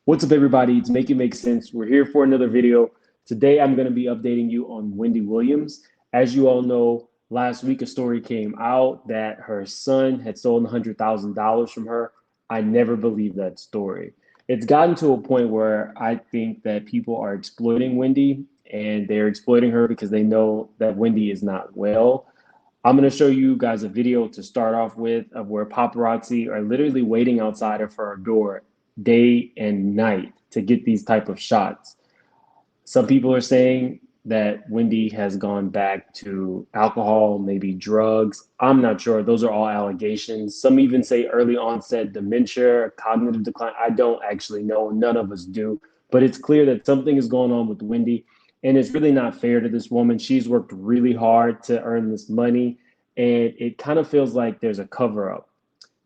What's up, everybody? It's Make It Make Sense. We're here for another video. Today, I'm going to be updating you on Wendy Williams. As you all know, last week a story came out that her son had stolen $100,000 from her. I never believed that story. It's gotten to a point where I think that people are exploiting Wendy, and they're exploiting her because they know that Wendy is not well. I'm going to show you guys a video to start off with of where paparazzi are literally waiting outside of her door day and night to get these type of shots. Some people are saying that Wendy has gone back to alcohol, maybe drugs. I'm not sure. Those are all allegations. Some even say early onset dementia, cognitive decline. I don't actually know. None of us do. But it's clear that something is going on with Wendy. And it's really not fair to this woman. She's worked really hard to earn this money. And it kind of feels like there's a cover up.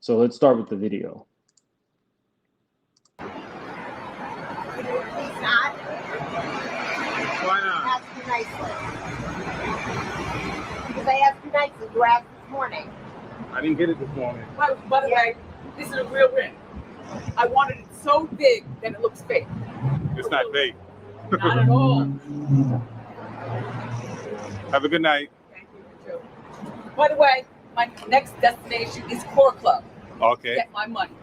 So let's start with the video. He's not. Why not? Ask you nicely. Because I asked you nicely. You asked this morning. I didn't get it this morning. By the way, this is a real ring. I wanted it so big that it looks fake. It's not fake. Not at all. Have a good night. Thank you, too. By the way, my next destination is Core Club. Okay. Get my money.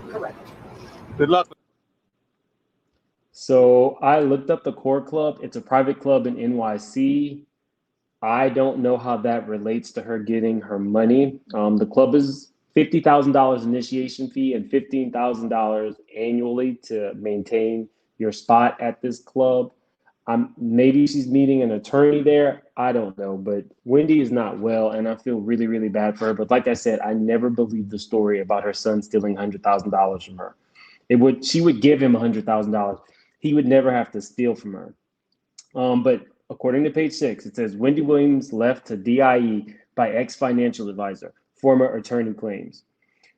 Correct. Good luck. So I looked up the Core Club. It's a private club in NYC. I don't know how that relates to her getting her money. The club is $50,000 initiation fee and $15,000 annually to maintain your spot at this club. Maybe she's meeting an attorney there. I don't know, but Wendy is not well, and I feel really, really bad for her. But like I said, I never believed the story about her son stealing $100,000 from her. She would give him $100,000. He would never have to steal from her. But according to page 6, it says Wendy Williams left to DIE by ex-financial advisor, former attorney claims.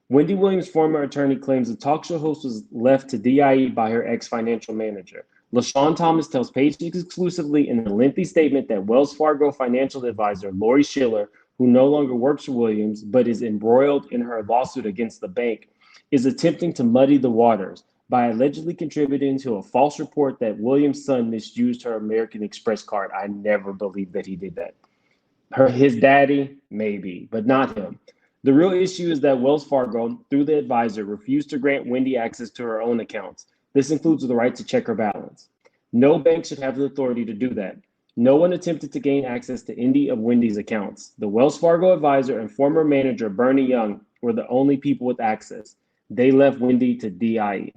Wendy Williams' former attorney claims the talk show host was left to DIE by her ex-financial manager. LaShawn Thomas tells Page Six exclusively in a lengthy statement that Wells Fargo financial advisor Lori Schiller, who no longer works for Williams but is embroiled in her lawsuit against the bank, is attempting to muddy the waters by allegedly contributing to a false report that Williams' son misused her American Express card. I never believed that he did that. His daddy, maybe, but not him. The real issue is that Wells Fargo, through the advisor, refused to grant Wendy access to her own accounts. This includes the right to check her balance. No bank should have the authority to do that. No one attempted to gain access to any of Wendy's accounts. The Wells Fargo advisor and former manager, Bernie Young, were the only people with access. They left Wendy to DIE.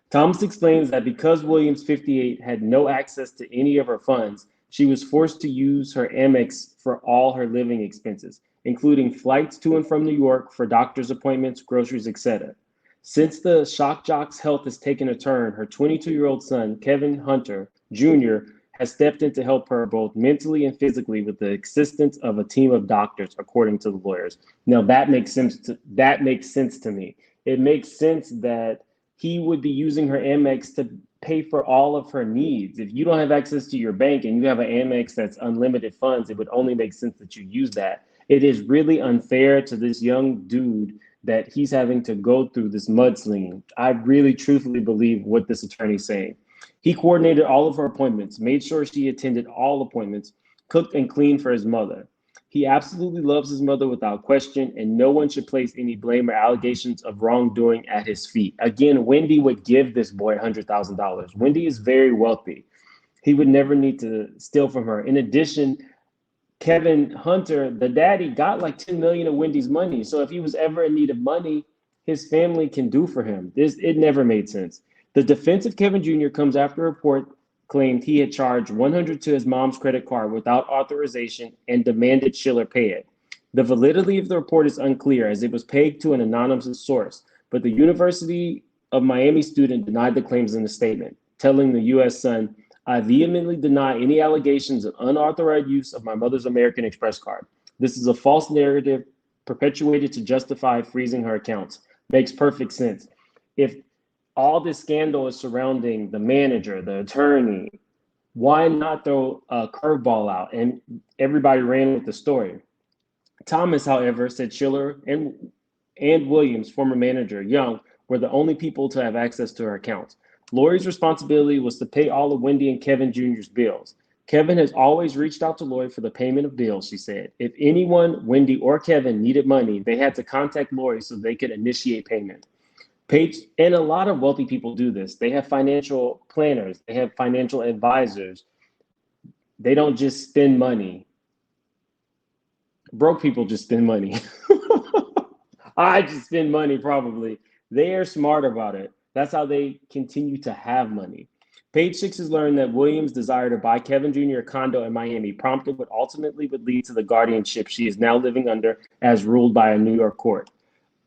Thomas explains that because Williams, 58, had no access to any of her funds, she was forced to use her Amex for all her living expenses, including flights to and from New York for doctor's appointments, groceries, etc. Since the shock jock's health has taken a turn, her 22-year-old son, Kevin Hunter Jr., has stepped in to help her both mentally and physically with the assistance of a team of doctors, according to the lawyers. Now that makes sense to me. It makes sense that he would be using her Amex to pay for all of her needs. If you don't have access to your bank and you have an Amex that's unlimited funds, it would only make sense that you use that. It is really unfair to this young dude that he's having to go through this mudslinging. I really truthfully believe what this attorney's saying. He coordinated all of her appointments, made sure she attended all appointments, cooked and cleaned for his mother. He absolutely loves his mother without question, and no one should place any blame or allegations of wrongdoing at his feet. Again, Wendy would give this boy $100,000. Wendy is very wealthy. He would never need to steal from her. In addition, Kevin Hunter, the daddy, got like $10 million of Wendy's money. So if he was ever in need of money, his family can do for him. It never made sense. The defense of Kevin Jr. comes after a report claimed he had charged $100 to his mom's credit card without authorization and demanded Schiller pay it. The validity of the report is unclear as it was paid to an anonymous source, but the University of Miami student denied the claims in a statement, telling the U.S. Sun, "I vehemently deny any allegations of unauthorized use of my mother's American Express card. This is a false narrative perpetuated to justify freezing her accounts." Makes perfect sense. If all this scandal is surrounding the manager, the attorney, why not throw a curveball out? And everybody ran with the story. Thomas, however, said Schiller and Williams, former manager Young, were the only people to have access to her accounts. Lori's responsibility was to pay all of Wendy and Kevin Jr.'s bills. Kevin has always reached out to Lori for the payment of bills, she said. If anyone, Wendy or Kevin, needed money, they had to contact Lori so they could initiate payment. And a lot of wealthy people do this. They have financial planners, they have financial advisors. They don't just spend money. Broke people just spend money. I just spend money probably. They are smart about it. That's how they continue to have money. Page Six has learned that Williams' desire to buy Kevin Jr. a condo in Miami prompted what ultimately would lead to the guardianship she is now living under as ruled by a New York court.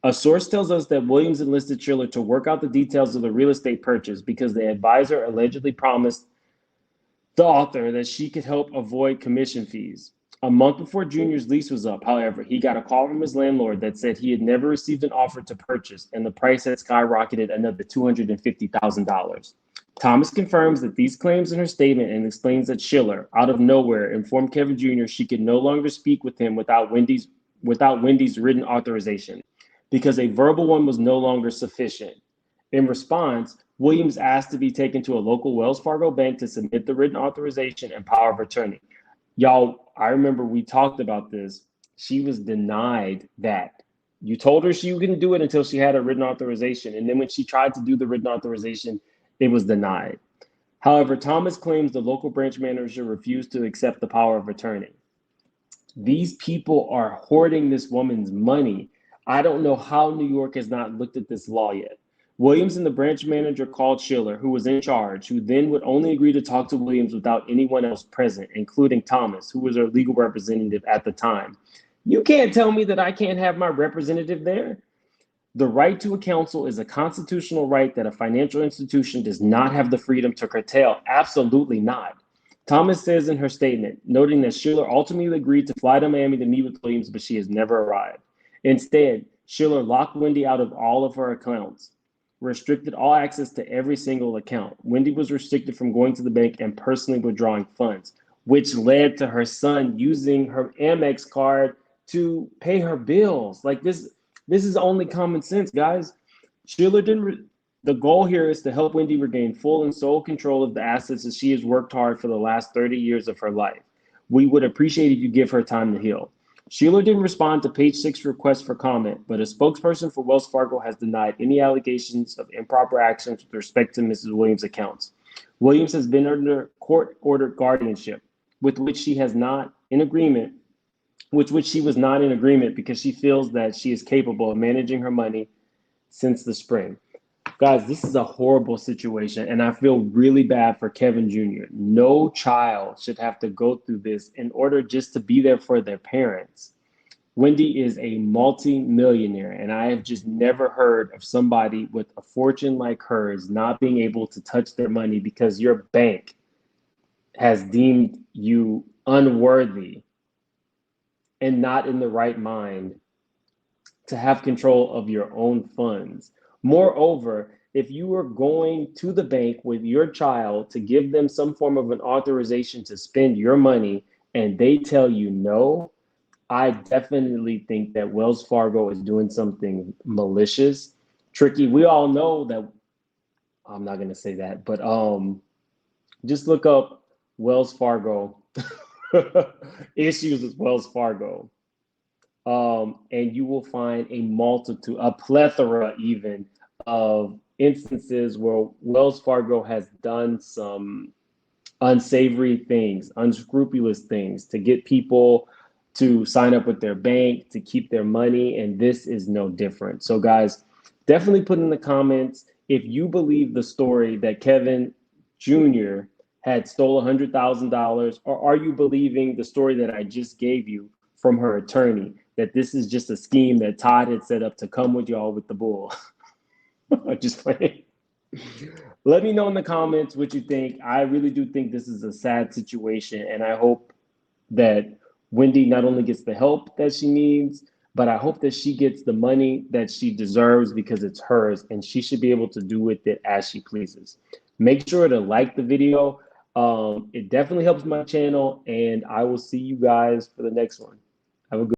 A source tells us that Williams enlisted Schiller to work out the details of the real estate purchase because the advisor allegedly promised the author that she could help avoid commission fees. A month before Junior's lease was up, however, he got a call from his landlord that said he had never received an offer to purchase and the price had skyrocketed another $250,000. Thomas confirms that these claims in her statement and explains that Schiller, out of nowhere, informed Kevin Jr. she could no longer speak with him without Wendy's written authorization because a verbal one was no longer sufficient. In response, Williams asked to be taken to a local Wells Fargo bank to submit the written authorization and power of attorney. Y'all, I remember we talked about this. She was denied that. You told her she couldn't do it until she had a written authorization. And then when she tried to do the written authorization, it was denied. However, Thomas claims the local branch manager refused to accept the power of attorney. These people are hoarding this woman's money. I don't know how New York has not looked at this law yet. Williams and the branch manager called Schiller, who was in charge, who then would only agree to talk to Williams without anyone else present, including Thomas, who was her legal representative at the time. You can't tell me that I can't have my representative there. The right to a counsel is a constitutional right that a financial institution does not have the freedom to curtail. Absolutely not. Thomas says in her statement, noting that Schiller ultimately agreed to fly to Miami to meet with Williams, but she has never arrived. Instead, Schiller locked Wendy out of all of her accounts, restricted all access to every single account. Wendy was restricted from going to the bank and personally withdrawing funds, which led to her son using her Amex card to pay her bills. Like this is only common sense, guys. Schiller didn't. The goal here is to help Wendy regain full and sole control of the assets that she has worked hard for the last 30 years of her life. We would appreciate if you give her time to heal. Schiller didn't respond to Page Six request for comment, but a spokesperson for Wells Fargo has denied any allegations of improper actions with respect to Mrs. Williams' accounts. Williams has been under court-ordered guardianship, with which she was not in agreement because she feels that she is capable of managing her money since the spring. Guys, this is a horrible situation, and I feel really bad for Kevin Jr. No child should have to go through this in order just to be there for their parents. Wendy is a multi-millionaire, and I have just never heard of somebody with a fortune like hers not being able to touch their money because your bank has deemed you unworthy and not in the right mind to have control of your own funds. Moreover, if you are going to the bank with your child to give them some form of an authorization to spend your money and they tell you no, I definitely think that Wells Fargo is doing something malicious, tricky. We all know that, I'm not going to say that, but just look up Wells Fargo issues with Wells Fargo. And you will find a plethora even of instances where Wells Fargo has done some unsavory things, unscrupulous things to get people to sign up with their bank, to keep their money, and this is no different. So guys, definitely put in the comments if you believe the story that Kevin Jr. had stole $100,000, or are you believing the story that I just gave you from her attorney, that this is just a scheme that Todd had set up to come with y'all with the bull? Just playing. Let me know in the comments what you think. I really do think this is a sad situation, and I hope that Wendy not only gets the help that she needs, but I hope that she gets the money that she deserves because it's hers, and she should be able to do with it as she pleases. Make sure to like the video. It definitely helps my channel, and I will see you guys for the next one. Have a good